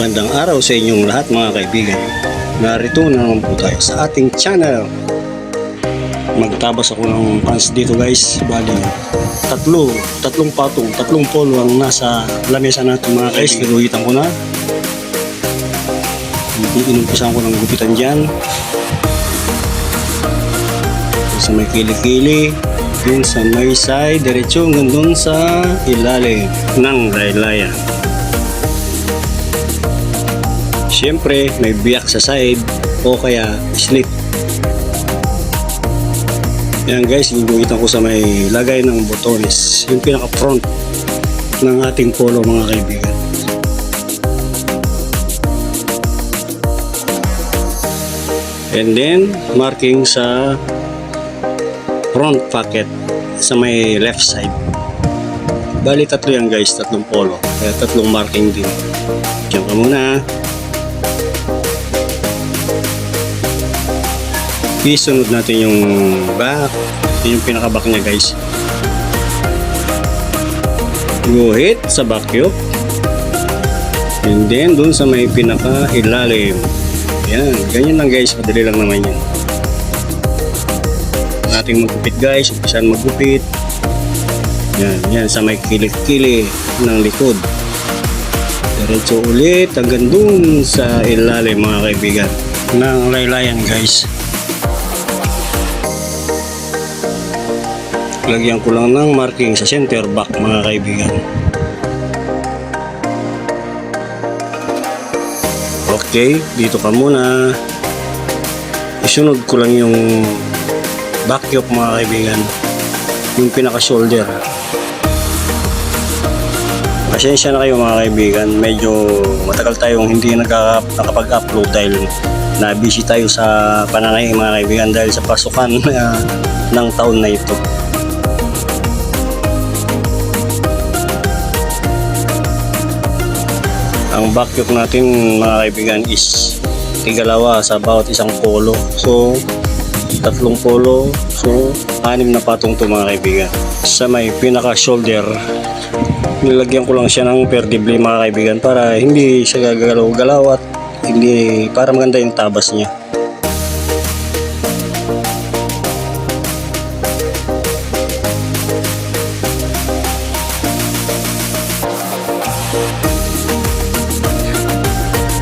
Magandang araw sa inyong lahat mga kaibigan. Narito na naman po tayo sa ating channel. Magtabas ako ng pants dito guys. Bali, tatlong patong, tatlong polo ang nasa lamesa natin mga guys. Niluhitan ko na. Inumpisan ko ng gupitan dyan. Sa may kili-kili. Din sa may side, diretso hanggang sa ilalim ng laylayan. Siyempre, may biyak sa side o kaya slit. Yan guys, ginuhitan ko sa may lagay ng botones. Yung pinaka-front ng ating polo mga kaibigan. And then, marking sa front pocket sa may left side. Bali, tatlo yan guys, tatlong polo. Kaya tatlong marking din. Diyan ka muna. Isunod natin yung back. Yung pinaka-back niya guys. Guhit sa back yoke. And then dun sa may pinaka-ilalim. Yan, ganyan lang guys. Madali lang naman yan. Ating magupit guys. Umpisan magupit. Yan sa may kilik-kili ng likod. Diretso ulit hanggang dun sa ilalim mga kaibigan ng laylayan guys. Lagyan ko lang ng marking sa center back mga kaibigan. Okay, dito ka muna. Isunod ko lang yung back yoke mga kaibigan. Yung pinaka shoulder. Pasensya na kayo mga kaibigan. Medyo matagal tayong hindi nakapag-upload dahil na busy tayo sa pananay mga kaibigan dahil sa pasukan ng taon na ito. Ang back yoke natin mga kaibigan is tigalawa sa bawat isang polo. So, tatlong polo. So, 6 na patong to mga kaibigan. Sa may pinaka shoulder, nilagyan ko lang siya ng perdible mga kaibigan para hindi siya gagalaw-galaw at hindi, para maganda yung tabas niya.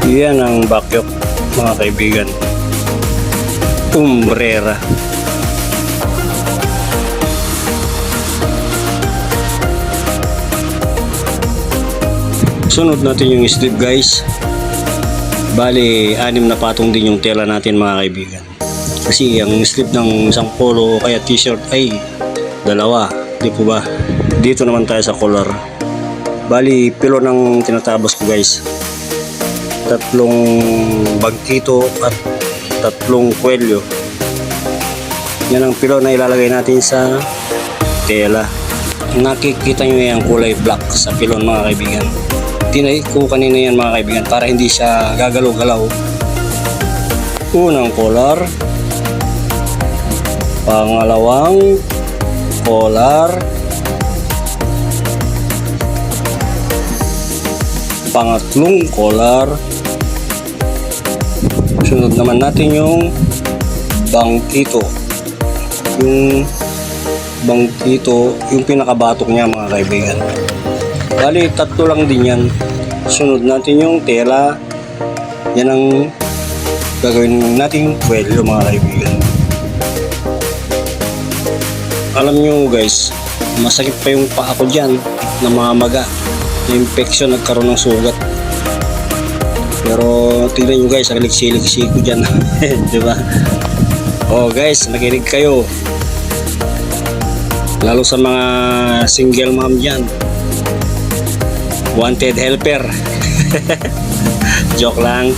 Yan ang back yoke mga kaibigan. Umbrera. Sunod natin yung strip guys. Bali 6 na patong din yung tela natin mga kaibigan. Kasi ang strip ng isang polo o kaya t-shirt ay 2. Di po ba? Dito naman tayo sa collar. Bali pilo ng tinatabas ko guys. 3 bagkito at 3 kwelyo. Yan ang pilo na ilalagay natin sa tela. Nakikita nyo yung kulay black sa pilon mga kaibigan. Tinay ko kanina yan mga kaibigan para hindi siya gagalaw-galaw. Unang collar. Pangalawang collar. Pangatlong collar. Sunod naman natin yung bangkito. Yung bangkito, yung pinakabatok niya mga kaibigan. Bali, 3 lang din yan. Sunod natin yung tela. Yan ang gagawin nating kwelyo mga kaibigan. Alam nyo guys, masakit pa yung paa ko dyan na mamaga. Infection, nagkaroon ng sugat. Pero tingnan nyo guys, ang liksik-liksik ko dyan. Diba? Oh guys, nakinig kayo. Lalo sa mga single mom dyan. Wanted helper. Joke lang.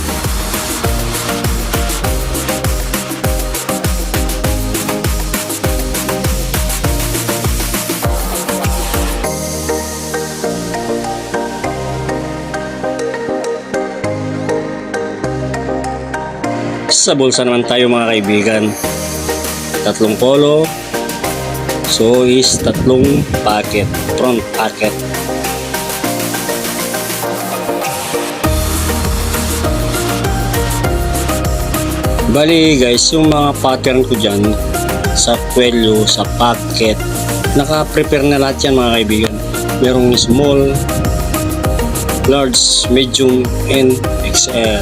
Sa bulsa naman tayo mga kaibigan. 3 polo. So is 3 pocket, front pocket. Bali guys, yung mga pattern ko dyan sa kwelyo, sa pocket, naka-prepare na lahat yan mga kaibigan. Merong small, large, medium, and XL.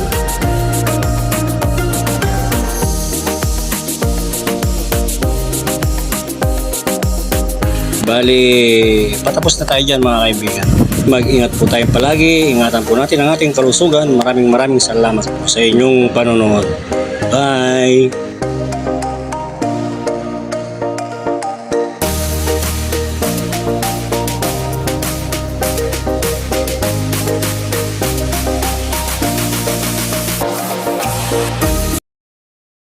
Bali, patapos na tayo dyan mga kaibigan. Mag-ingat po tayo palagi, ingatan po natin ang ating kalusugan. Maraming salamat po sa inyong panonood. Bye!